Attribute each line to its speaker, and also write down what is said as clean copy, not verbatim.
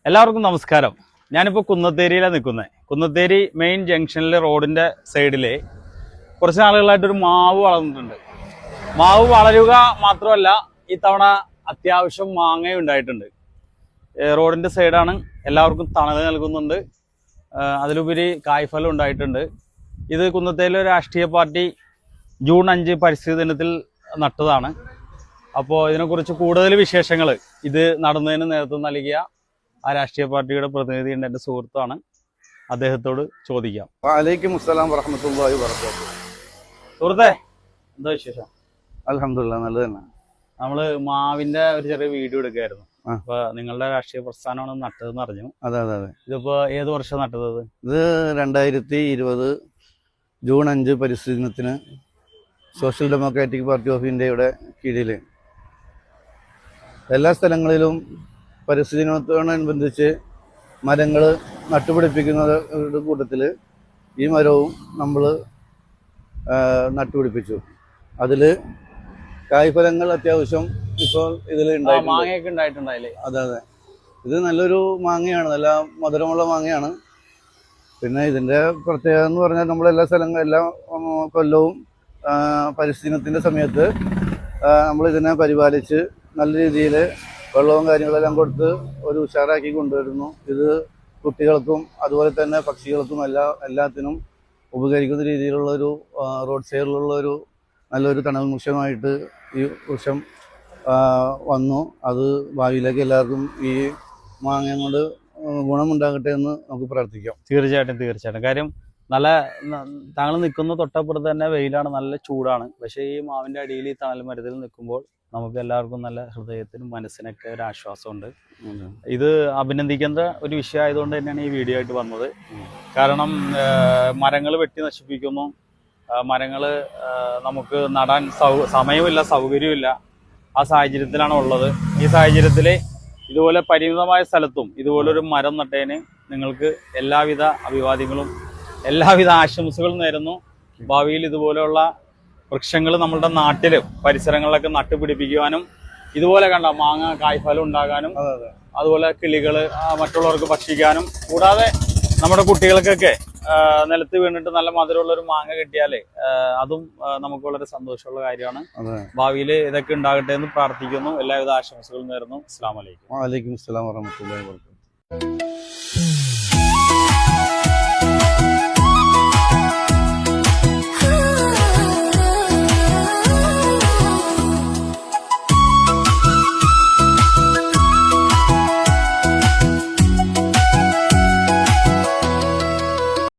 Speaker 1: എല്ലാവർക്കും നമസ്കാരം. ഞാനിപ്പോൾ കുന്നത്തേരിയിലാണ് നിൽക്കുന്നത്. കുന്നത്തേരി മെയിൻ ജംഗ്ഷനിലെ റോഡിൻ്റെ സൈഡിൽ കുറച്ച് നാളുകളായിട്ടൊരു മാവ് വളർന്നിട്ടുണ്ട്. മാവ് വളരുക മാത്രമല്ല, ഇത്തവണ അത്യാവശ്യം മാങ്ങയും ഉണ്ടായിട്ടുണ്ട്. റോഡിൻ്റെ സൈഡാണ്, എല്ലാവർക്കും തണൽ നൽകുന്നുണ്ട്, അതിലുപരി കായ്ഫലം ഉണ്ടായിട്ടുണ്ട്. ഇത് കുന്നത്തേരിയിലെ രാഷ്ട്രീയ പാർട്ടി ജൂൺ 5 പരിസ്ഥിതി ദിനത്തിൽ നട്ടതാണ്. അപ്പോൾ ഇതിനെക്കുറിച്ച് കൂടുതൽ വിശേഷങ്ങൾ ഇത് നടുന്നതിന് നേതൃത്വം നൽകിയ ആ രാഷ്ട്രീയ പാർട്ടിയുടെ പ്രതിനിധി ഉണ്ട്, എൻ്റെ സുഹൃത്താണ്, അദ്ദേഹത്തോട് ചോദിക്കാം.
Speaker 2: വഅലൈക്കും അസ്സലാം വറഹ്മത്തുള്ളാഹി വബറകാതുഹു.
Speaker 1: സുഹൃത്തേ, എന്താ വിശേഷം?
Speaker 2: അൽഹംദുലില്ലാഹ്, നല്ലത് തന്നെ.
Speaker 1: നമ്മള് മാവിന്റെ ഒരു ചെറിയ വീഡിയോ എടുക്കായിരുന്നു. അപ്പൊ നിങ്ങളുടെ രാഷ്ട്രീയ പ്രസ്ഥാനമാണ് നട്ടതെന്ന് അറിഞ്ഞു.
Speaker 2: അതെ അതെ അതെ.
Speaker 1: ഇതിപ്പോ ഏത് വർഷം നട്ടത്?
Speaker 2: ഇത് 2020 ജൂൺ 5 പരിസ്ഥിതി ദിനത്തിന് സോഷ്യൽ ഡെമോക്രാറ്റിക് പാർട്ടി ഓഫ് ഇന്ത്യയുടെ കീഴിൽ എല്ലാ സ്ഥലങ്ങളിലും പരിസ്ഥിതി ദിനത്തോടനുബന്ധിച്ച് മരങ്ങൾ നട്ടുപിടിപ്പിക്കുന്നവരുടെ കൂട്ടത്തിൽ ഈ മരവും നമ്മൾ നട്ടുപിടിപ്പിച്ചു. അതിൽ കായ്ഫലങ്ങൾ അത്യാവശ്യം ഇപ്പോൾ ഇതിൽ
Speaker 1: മാങ്ങയൊക്കെ ഉണ്ടായിട്ടുണ്ടായില്ലേ?
Speaker 2: അതെ അതെ. ഇത് നല്ലൊരു മാങ്ങയാണ്, നല്ല മധുരമുള്ള മാങ്ങയാണ്. പിന്നെ ഇതിൻ്റെ പ്രത്യേകത എന്ന് പറഞ്ഞാൽ നമ്മളെല്ലാ എല്ലാ കൊല്ലവും പരിസ്ഥിതി ദിനത്തിൻ്റെ സമയത്ത് നമ്മൾ ഇതിനെ പരിപാലിച്ച് നല്ല രീതിയിൽ വെള്ളവും കാര്യങ്ങളെല്ലാം കൊടുത്ത് ഒരു ഉഷാറാക്കി കൊണ്ടുവരുന്നു. ഇത് കുട്ടികൾക്കും അതുപോലെ തന്നെ പക്ഷികൾക്കും എല്ലാത്തിനും ഉപകരിക്കുന്ന രീതിയിലുള്ളൊരു റോഡ് സൈഡിലുള്ളൊരു നല്ലൊരു തണൽ വൃക്ഷമായിട്ട് ഈ വൃക്ഷം വന്നു. അത് ഭാവിയിലേക്ക് എല്ലാവർക്കും ഈ മാങ്ങ കൊണ്ട് ഗുണമുണ്ടാകട്ടെ എന്ന് നമുക്ക് പ്രാർത്ഥിക്കാം.
Speaker 1: തീർച്ചയായിട്ടും. കാര്യം നല്ല താങ്കൾ നിൽക്കുന്ന തൊട്ടപ്പുറത്ത് തന്നെ വെയിലാണ്, നല്ല ചൂടാണ്. പക്ഷേ ഈ മാവിൻ്റെ അടിയിൽ ഈ തണൽ മരത്തിൽ നിൽക്കുമ്പോൾ നമുക്ക് എല്ലാവർക്കും നല്ല ഹൃദയത്തിനും മനസ്സിനൊക്കെ ഒരു ആശ്വാസമുണ്ട്. ഇത് അഭിനന്ദിക്കേണ്ട ഒരു വിഷയമായതുകൊണ്ട് തന്നെയാണ് ഈ വീഡിയോ ആയിട്ട് വന്നത്. കാരണം മരങ്ങൾ വെട്ടി നശിപ്പിക്കുന്നു, മരങ്ങൾ നമുക്ക് നടാൻ സമയമില്ല, സൗകര്യമില്ല. ആ സാഹചര്യത്തിലാണ് ഉള്ളത്. ഈ സാഹചര്യത്തിൽ ഇതുപോലെ പരിമിതമായ സ്ഥലത്തും ഇതുപോലൊരു മരം നട്ടതിന് നിങ്ങൾക്ക് എല്ലാവിധ അഭിവാദ്യങ്ങളും എല്ലാവിധ ആശംസകളും നേരുന്നു. ഭാവിയിൽ ഇതുപോലെയുള്ള വൃക്ഷങ്ങൾ നമ്മുടെ നാട്ടില് പരിസരങ്ങളിലൊക്കെ നട്ടുപിടിപ്പിക്കുവാനും ഇതുപോലെ കണ്ട മാങ്ങ കായ്ഫലം ഉണ്ടാകാനും അതുപോലെ കിളികള് മറ്റുള്ളവർക്ക് ഭക്ഷിക്കാനും, കൂടാതെ നമ്മുടെ കുട്ടികൾക്കൊക്കെ നിലത്ത് വീണിട്ട് നല്ല മധുരമുള്ളൊരു മാങ്ങ കിട്ടിയാലേ അതും നമുക്ക് വളരെ സന്തോഷമുള്ള കാര്യമാണ്. ഭാവിയിൽ ഇതൊക്കെ ഉണ്ടാകട്ടെ എന്ന് പ്രാർത്ഥിക്കുന്നു. എല്ലാവിധ ആശംസകളും നേരുന്നു. അസ്സലാമു അലൈക്കും.
Speaker 2: വഅലൈക്കും അസ്സലാം വറഹ്മത്തുള്ളാഹി വബറകാതുഹു.